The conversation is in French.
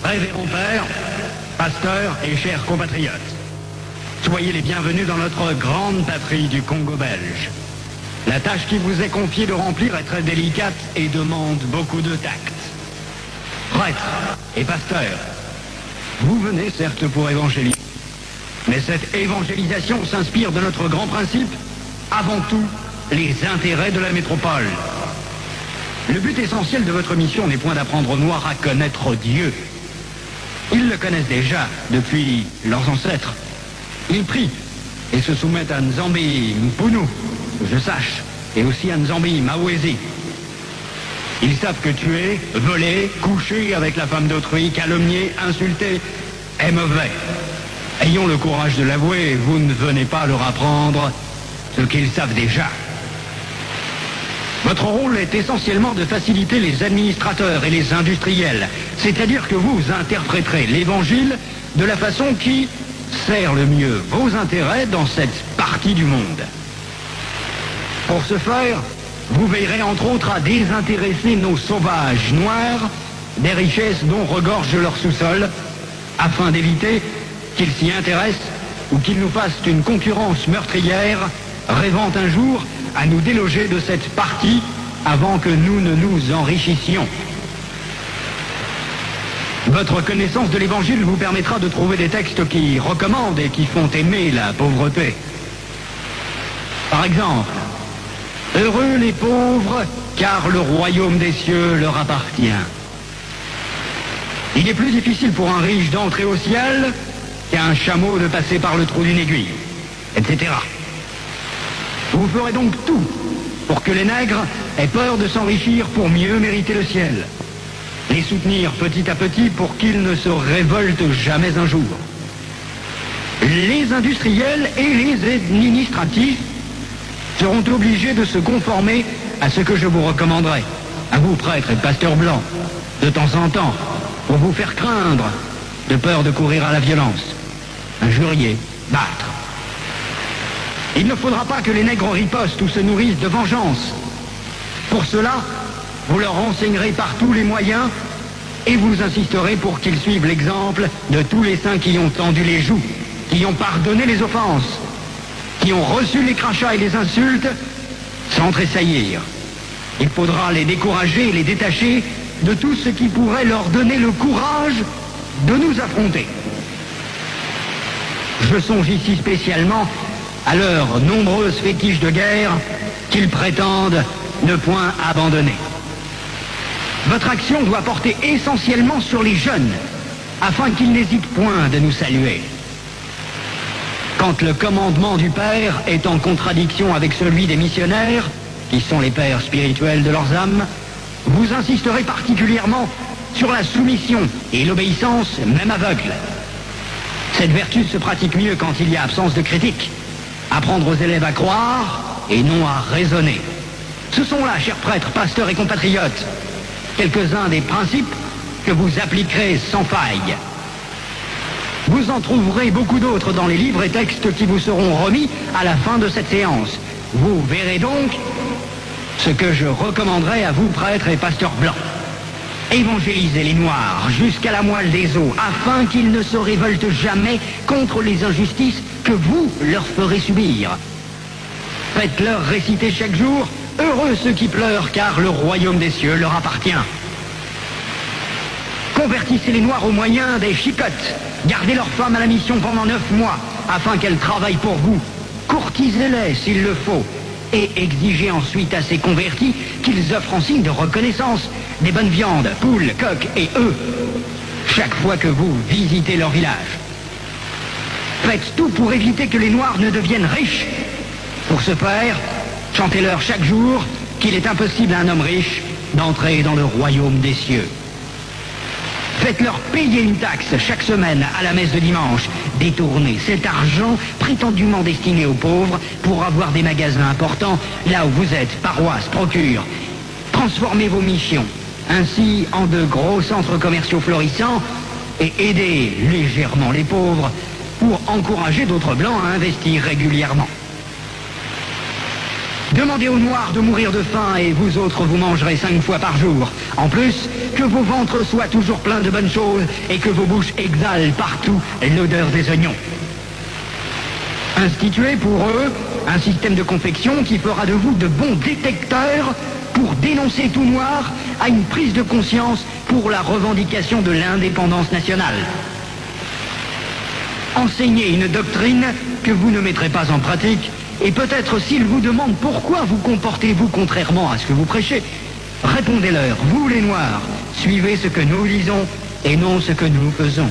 Révérend père, pasteur et chers compatriotes, soyez les bienvenus dans notre grande patrie du Congo belge. La tâche qui vous est confiée de remplir est très délicate et demande beaucoup de tact. Prêtres et pasteurs, vous venez certes pour évangéliser, mais cette évangélisation s'inspire de notre grand principe, avant tout, les intérêts de la métropole. Le but essentiel de votre mission n'est point d'apprendre aux Noirs à connaître Dieu. Ils le connaissent déjà depuis leurs ancêtres. Ils prient et se soumettent à Nzambi Mpunu, que je sache, et aussi à Nzambi Mawezi. Ils savent que tuer, voler, coucher avec la femme d'autrui, calomnier, insulter est mauvais. Ayons le courage de l'avouer, vous ne venez pas leur apprendre ce qu'ils savent déjà. Votre rôle est essentiellement de faciliter les administrateurs et les industriels, c'est-à-dire que vous interpréterez l'évangile de la façon qui sert le mieux vos intérêts dans cette partie du monde. Pour ce faire, vous veillerez entre autres à désintéresser nos sauvages noirs des richesses dont regorge leur sous-sol, afin d'éviter qu'ils s'y intéressent ou qu'ils nous fassent une concurrence meurtrière, rêvant un jour à nous déloger de cette partie avant que nous ne nous enrichissions. Votre connaissance de l'Évangile vous permettra de trouver des textes qui recommandent et qui font aimer la pauvreté. Par exemple, « Heureux les pauvres, car le royaume des cieux leur appartient. » Il est plus difficile pour un riche d'entrer au ciel qu'à un chameau de passer par le trou d'une aiguille, etc. Vous ferez donc tout pour que les nègres aient peur de s'enrichir pour mieux mériter le ciel. Les soutenir petit à petit pour qu'ils ne se révoltent jamais un jour. Les industriels et les administratifs seront obligés de se conformer à ce que je vous recommanderai, à vous prêtres et pasteurs blancs, de temps en temps, pour vous faire craindre, de peur de courir à la violence, injurier, battre. Il ne faudra pas que les nègres ripostent ou se nourrissent de vengeance. Pour cela, vous leur enseignerez par tous les moyens et vous insisterez pour qu'ils suivent l'exemple de tous les saints qui ont tendu les joues, qui ont pardonné les offenses, qui ont reçu les crachats et les insultes sans tressaillir. Il faudra les décourager et les détacher de tout ce qui pourrait leur donner le courage de nous affronter. Je songe ici spécialement à leurs nombreuses fétiches de guerre qu'ils prétendent ne point abandonner. Votre action doit porter essentiellement sur les jeunes, afin qu'ils n'hésitent point de nous saluer. Quand le commandement du Père est en contradiction avec celui des missionnaires, qui sont les pères spirituels de leurs âmes, vous insisterez particulièrement sur la soumission et l'obéissance, même aveugle. Cette vertu se pratique mieux quand il y a absence de critique. Apprendre aux élèves à croire et non à raisonner. Ce sont là, chers prêtres, pasteurs et compatriotes, quelques-uns des principes que vous appliquerez sans faille. Vous en trouverez beaucoup d'autres dans les livres et textes qui vous seront remis à la fin de cette séance. Vous verrez donc ce que je recommanderais à vous, prêtres et pasteurs blancs. Évangélisez les Noirs jusqu'à la moelle des os, afin qu'ils ne se révoltent jamais contre les injustices que vous leur ferez subir. Faites-leur réciter chaque jour « Heureux ceux qui pleurent, car le royaume des cieux leur appartient ». Convertissez les Noirs au moyen des chicottes. Gardez leurs femmes à la mission pendant 9 mois, afin qu'elles travaillent pour vous. Courtisez-les s'il le faut, et exigez ensuite à ces convertis qu'ils offrent en signe de reconnaissance des bonnes viandes, poules, coqs et œufs, chaque fois que vous visitez leur village. Faites tout pour éviter que les Noirs ne deviennent riches. Pour ce faire, chantez-leur chaque jour qu'il est impossible à un homme riche d'entrer dans le royaume des cieux. Faites-leur payer une taxe chaque semaine à la messe de dimanche. Détournez cet argent prétendument destiné aux pauvres pour avoir des magasins importants là où vous êtes, paroisses, procures. Transformez vos missions ainsi en de gros centres commerciaux florissants et aidez légèrement les pauvres pour encourager d'autres blancs à investir régulièrement. Demandez aux Noirs de mourir de faim et vous autres vous mangerez 5 fois par jour. En plus, que vos ventres soient toujours pleins de bonnes choses et que vos bouches exhalent partout l'odeur des oignons. Instituez pour eux un système de confection qui fera de vous de bons détecteurs pour dénoncer tout noir à une prise de conscience pour la revendication de l'indépendance nationale. Enseignez une doctrine que vous ne mettrez pas en pratique, et peut-être s'ils vous demandent pourquoi vous comportez-vous contrairement à ce que vous prêchez, répondez-leur, vous les Noirs, suivez ce que nous lisons et non ce que nous faisons.